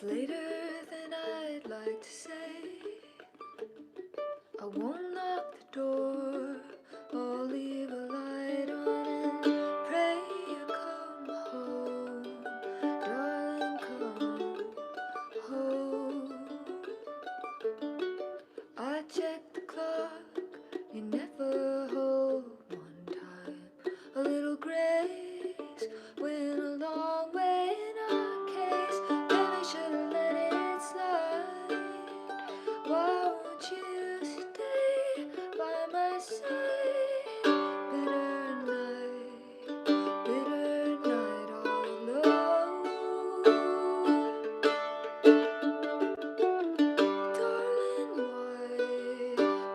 It's later than I'd like to say. I won't lock the door. I'll leave a light on and pray you come home. Darling, come home. I checked the clock. You never hold one time. A little grace went a long way in our case. Maybe should've let it slide. Why won't you stay by my side? Bitter night all alone.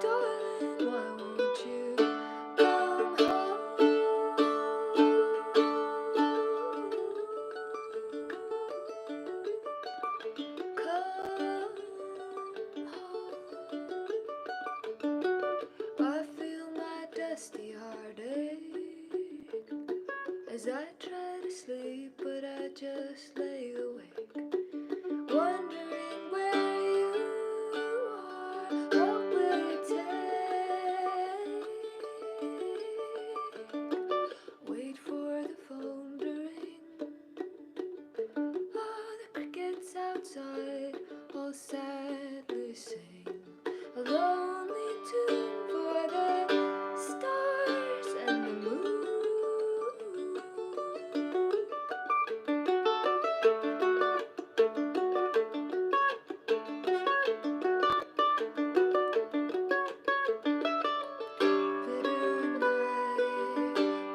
Darling, why won't you come home? I feel my dusty heartache as I try to sleep, but I just lay awake, wondering where you are. What will it take? Wait for the phone to ring. Oh, the crickets outside all sadly sing a lonely tune for the stars and the moon.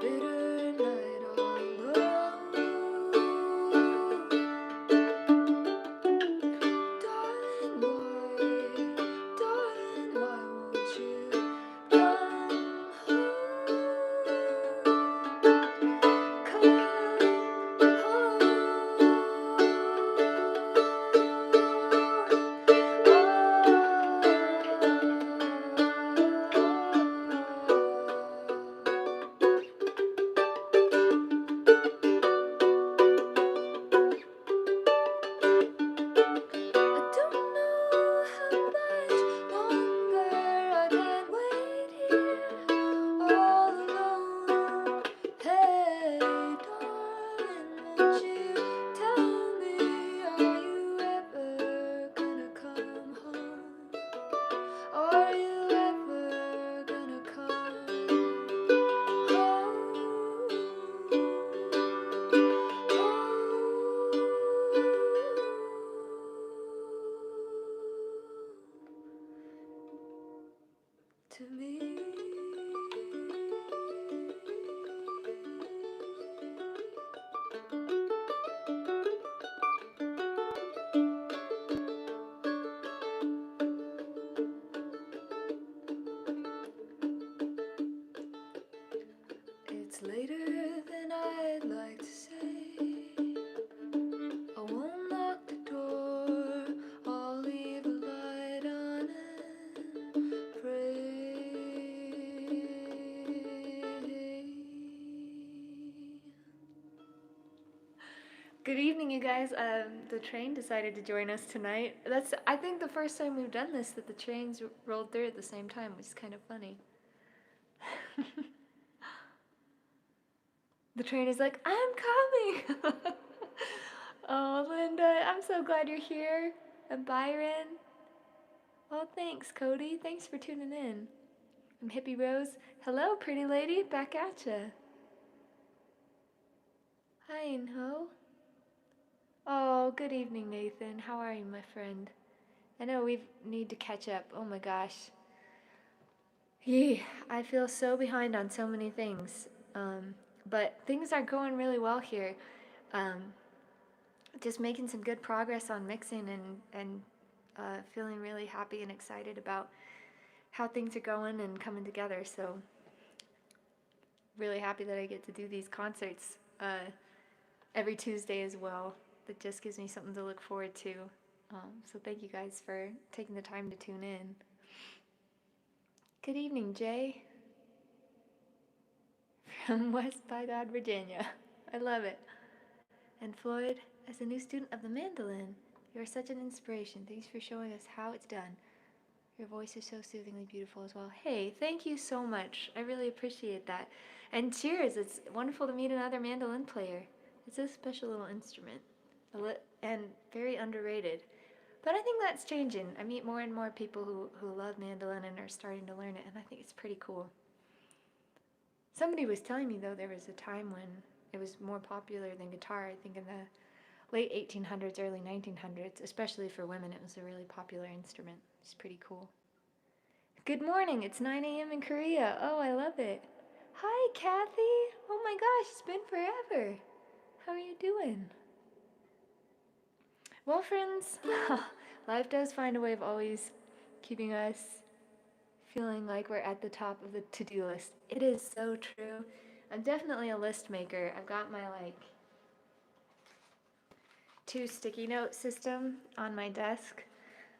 Bitter night all alone. Darling, why won't you come home? I don't know how much longer I can wait here all alone. Hey, darling, won't you tell me, are you ever gonna come home? Are you ever gonna come to me? It's later than I'd like to say. I won't lock the door. I'll leave a light on and pray. Good evening, you guys. The train decided to join us tonight. That's, I think, the first time we've done this, that the trains rolled through at the same time, which is kind of funny. The train is like, I'm coming! Oh, Linda, I'm so glad you're here. And Byron. Oh, thanks, Cody. Thanks for tuning in. I'm Hippie Rose. Hello, pretty lady. Back at ya. Hi, Inho. Oh, good evening, Nathan. How are you, my friend? I know we need to catch up. Oh my gosh. I feel so behind on so many things. But things are going really well here. Just making some good progress on mixing and feeling really happy and excited about how things are going and coming together. So really happy that I get to do these concerts every Tuesday as well. That just gives me something to look forward to. So thank you guys for taking the time to tune in. Good evening, Jay. From West Bygod, Virginia. I love it. And Floyd, as a new student of the mandolin. You're such an inspiration. Thanks for showing us how it's done. Your voice is so soothingly beautiful as well. Hey, thank you so much. I really appreciate that. And cheers. It's wonderful to meet another mandolin player. It's a special little instrument and very underrated. But I think that's changing. I meet more and more people who love mandolin and are starting to learn it, and I think it's pretty cool. Somebody was telling me, though, there was a time when it was more popular than guitar. I think in the late 1800s, early 1900s, especially for women, it was a really popular instrument. It's pretty cool. Good morning. It's 9 a.m. in Korea. Oh, I love it. Hi, Kathy. Oh my gosh, it's been forever. How are you doing? Well, friends, life does find a way of always keeping us feeling like we're at the top of the to-do list. It is so true. I'm definitely a list maker. I've got my like 2 sticky note system on my desk.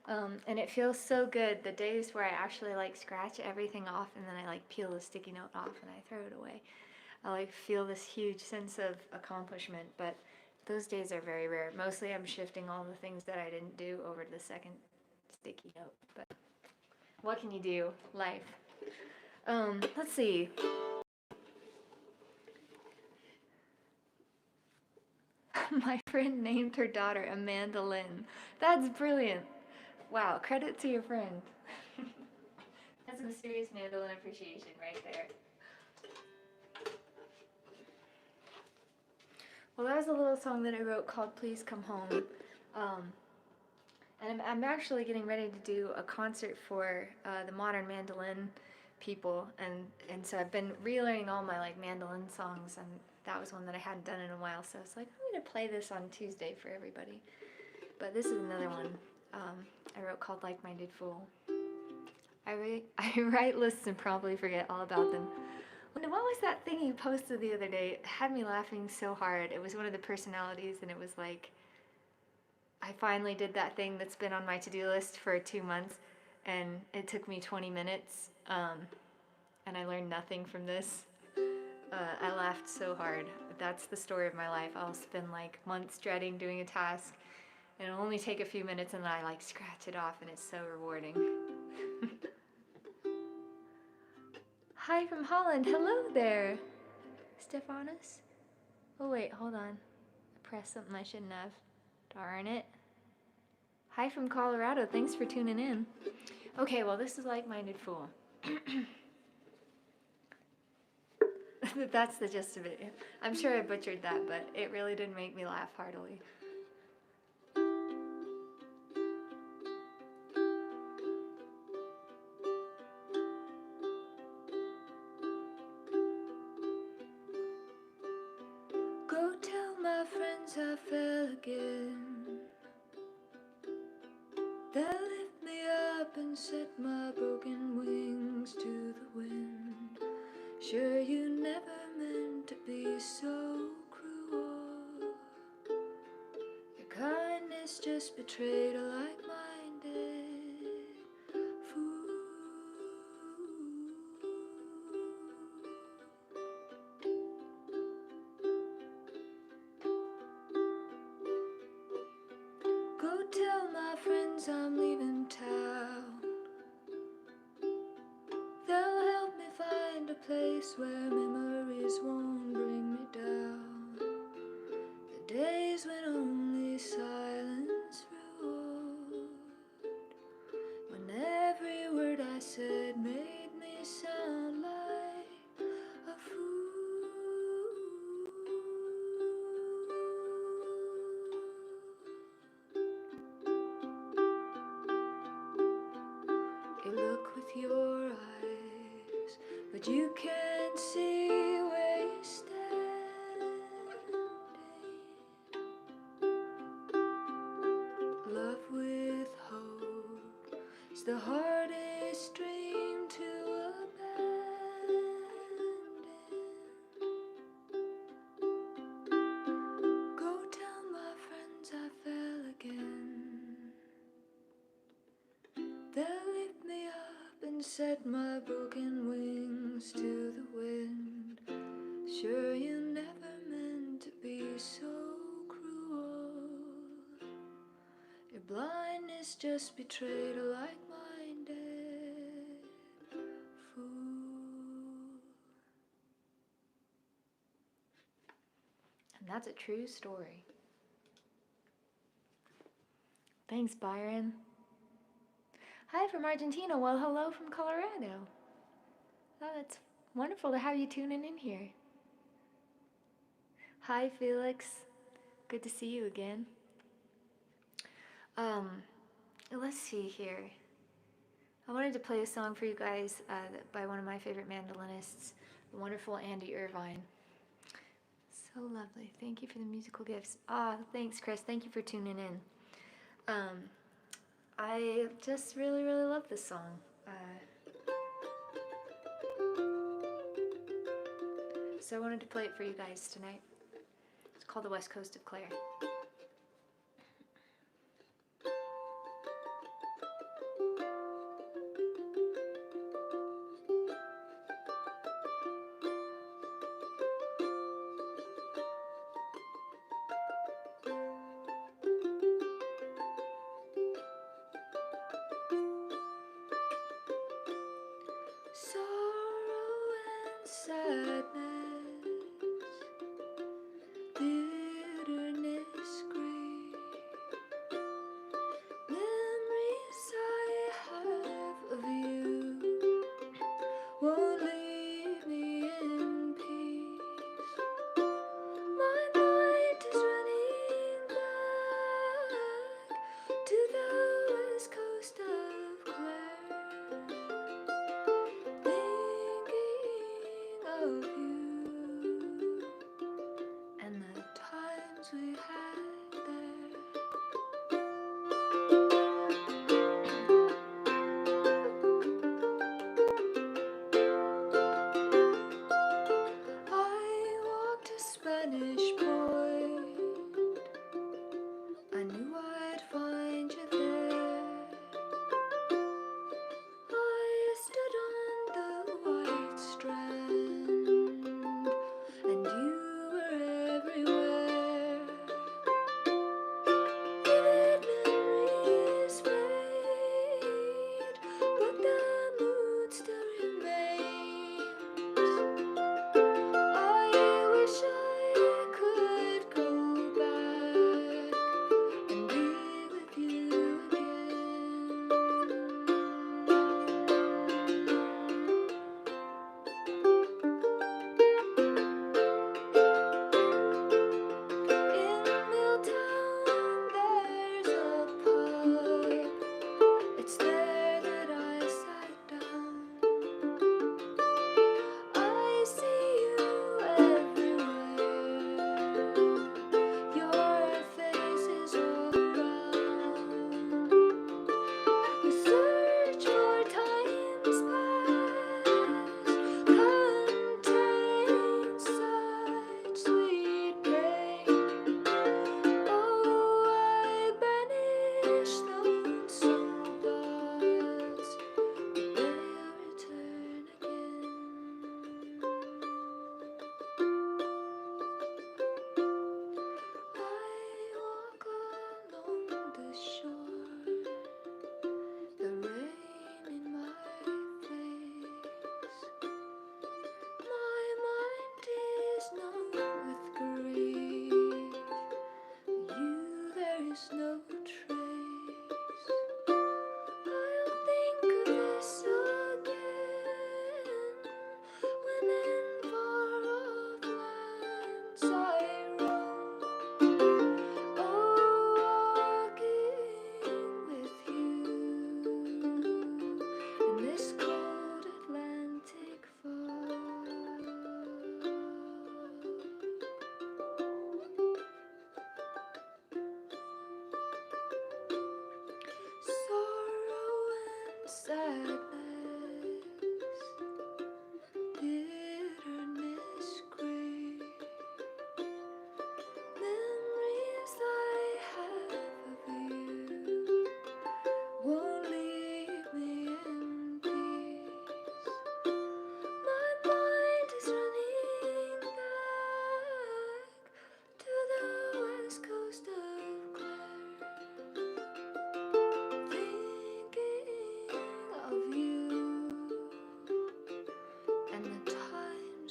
And it feels so good the days where I actually like scratch everything off and then I like peel the sticky note off and I throw it away. I like feel this huge sense of accomplishment, but those days are very rare. Mostly I'm shifting all the things that I didn't do over to the second sticky note, but what can you do? Life. Let's see. My friend named her daughter Amanda Lynn. That's brilliant. Wow, credit to your friend. That's some serious mandolin appreciation right there. Well, that was a little song that I wrote called Please Come Home. And I'm actually getting ready to do a concert for the modern mandolin people. And so I've been relearning all my like mandolin songs, and that was one that I hadn't done in a while. So I was like, I'm going to play this on Tuesday for everybody. But this is another one I wrote called Like-Minded Fool. I write lists and probably forget all about them. What was that thing you posted the other day? It had me laughing so hard. It was one of the personalities, and it was like, I finally did that thing that's been on my to-do list for 2 months, and it took me 20 minutes, and I learned nothing from this. I laughed so hard. That's the story of my life. I'll spend like months dreading doing a task, and it'll only take a few minutes, and then I like scratch it off, and it's so rewarding. Hi from Holland. Hello there, Stephanus. Oh wait, hold on. I pressed something I shouldn't have. Darn it. Hi from Colorado. Thanks for tuning in. Okay, well, this is Like-Minded Fool. That's the gist of it. I'm sure I butchered that, but it really did make me laugh heartily. Go tell my friends I fell again. They'll lift me up and set my broken wings to the wind. Sure, you never meant to be so cruel. Your kindness just betrayed a like-minded fool. Go tell my friends I'm leaving town. They'll help me find a place where memories won't bring me down. The days when only silence ruled, when every word I said made me sound like a fool. You look with your eyes, but you can't see where you're standing. Love with hope is the hardest dream to abandon. Go tell my friends I fell again. They'll lift me up and set my broken wings to the wind. Sure, you never meant to be so cruel. is just betrayed a like-minded fool. And that's a true story. Thanks, Byron. Hi from Argentina. Well, hello from Colorado. Oh, it's wonderful to have you tuning in here. Hi, Felix. Good to see you again. Let's see here. I wanted to play a song for you guys by one of my favorite mandolinists, the wonderful Andy Irvine. So lovely. Thank you for the musical gifts. Thanks, Chris. Thank you for tuning in. I just really, really love this song. So I wanted to play it for you guys tonight. It's called The West Coast of Claire. Sorrow and sadness, bitterness, grief, memories I have of you won't leave me in peace. My mind is running back to the west coast of Claire, thinking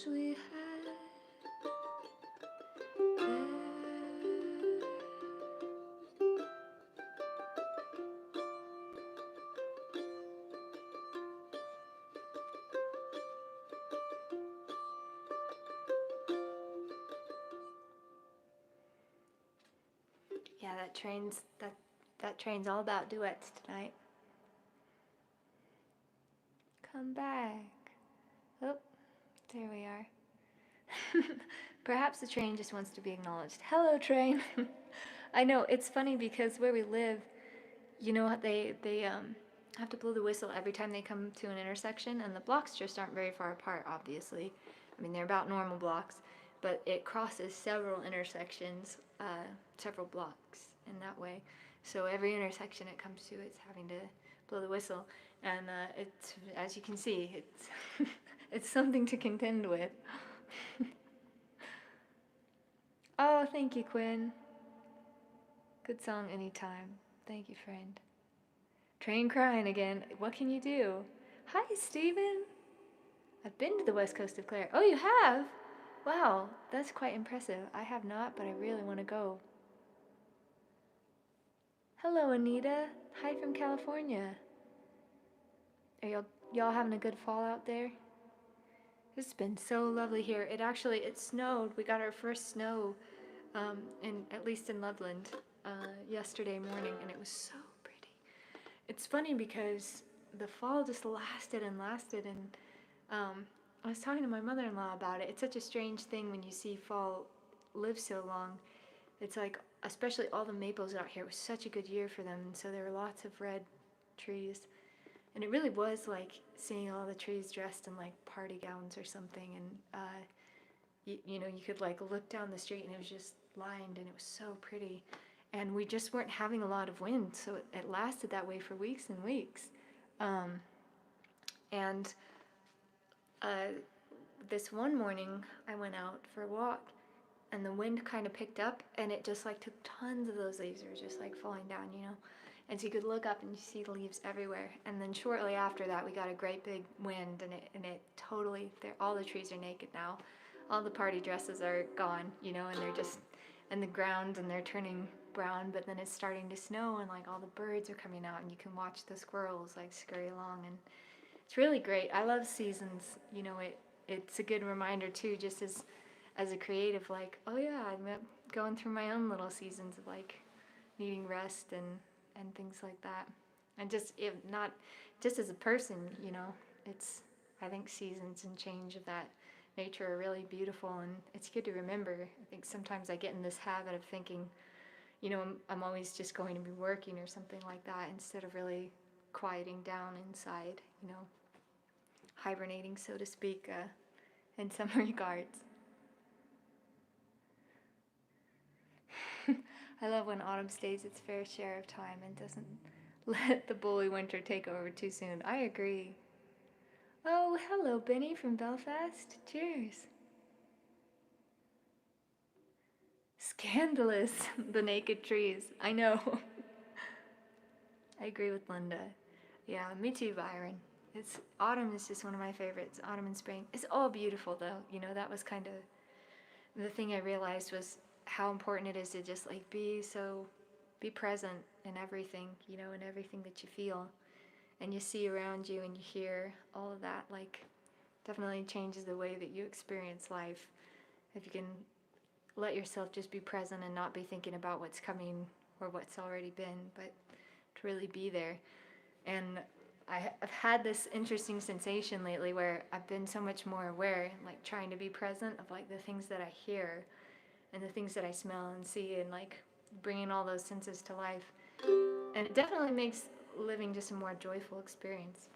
we had there. Yeah, that train's all about duets tonight. Come back. Oh, there we are. Perhaps the train just wants to be acknowledged. Hello, train. I know it's funny because where we live, you know, they have to blow the whistle every time they come to an intersection, and the blocks just aren't very far apart. Obviously, I mean they're about normal blocks, but it crosses several intersections, several blocks in that way. So every intersection it comes to, it's having to blow the whistle, and it's, as you can see, it's it's something to contend with. Oh, thank you, Quinn. Good song anytime. Thank you, friend. Train crying again. What can you do? Hi, Steven. I've been to the west coast of Clare. Oh, you have? Wow, that's quite impressive. I have not, but I really want to go. Hello, Anita. Hi from California. Are y'all having a good fall out there? It's been so lovely here. It snowed. We got our first snow, at least in Loveland, yesterday morning, and it was so pretty. It's funny because the fall just lasted and lasted, and I was talking to my mother-in-law about it. It's such a strange thing when you see fall live so long. It's like, especially all the maples out here, it was such a good year for them, and so there were lots of red trees. And it really was like seeing all the trees dressed in like party gowns or something, and you know, you could like look down the street and it was just lined, and it was so pretty. And we just weren't having a lot of wind, so it lasted that way for weeks and weeks. And this one morning I went out for a walk, and the wind kind of picked up, and it just like took tons of those leaves that were just like falling down, you know. And so you could look up and you see the leaves everywhere. And then shortly after that, we got a great big wind, and it totally, all the trees are naked now. All the party dresses are gone, you know, and they're just in the ground, and they're turning brown. But then it's starting to snow, and like all the birds are coming out, and you can watch the squirrels like scurry along, and it's really great. I love seasons. You know, it's a good reminder too, just as a creative, like, oh yeah, I'm going through my own little seasons of like needing rest and things like that. And just, if not just as a person, you know, it's, I think seasons and change of that nature are really beautiful, and it's good to remember. I think sometimes I get in this habit of thinking, you know, I'm always just going to be working or something like that, instead of really quieting down inside, you know, hibernating, so to speak, in some regards. I love when autumn stays its fair share of time and doesn't let the bully winter take over too soon. I agree. Oh, hello, Benny from Belfast. Cheers. Scandalous, the naked trees. I know. I agree with Linda. Yeah, me too, Byron. It's autumn is just one of my favorites. Autumn and spring. It's all beautiful though. You know, that was kind of the thing I realized, was how important it is to just like be present in everything, you know, in everything that you feel and you see around you and you hear. All of that like definitely changes the way that you experience life. If you can let yourself just be present and not be thinking about what's coming or what's already been, but to really be there. And I've had this interesting sensation lately where I've been so much more aware, like trying to be present of like the things that I hear and the things that I smell and see, and like bringing all those senses to life. And it definitely makes living just a more joyful experience.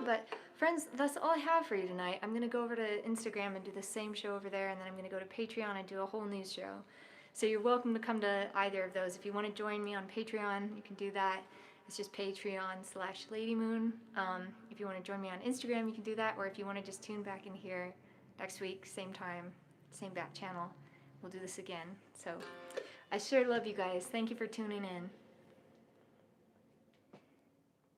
But friends, that's all I have for you tonight. I'm going to go over to Instagram and do the same show over there, and then I'm going to go to Patreon and do a whole news show. So you're welcome to come to either of those. If you want to join me on Patreon, you can do that. It's just Patreon/LadyMoon. If you want to join me on Instagram, you can do that. Or if you want to just tune back in here next week, same time, same back channel, we'll do this again. So I sure love you guys. Thank you for tuning in.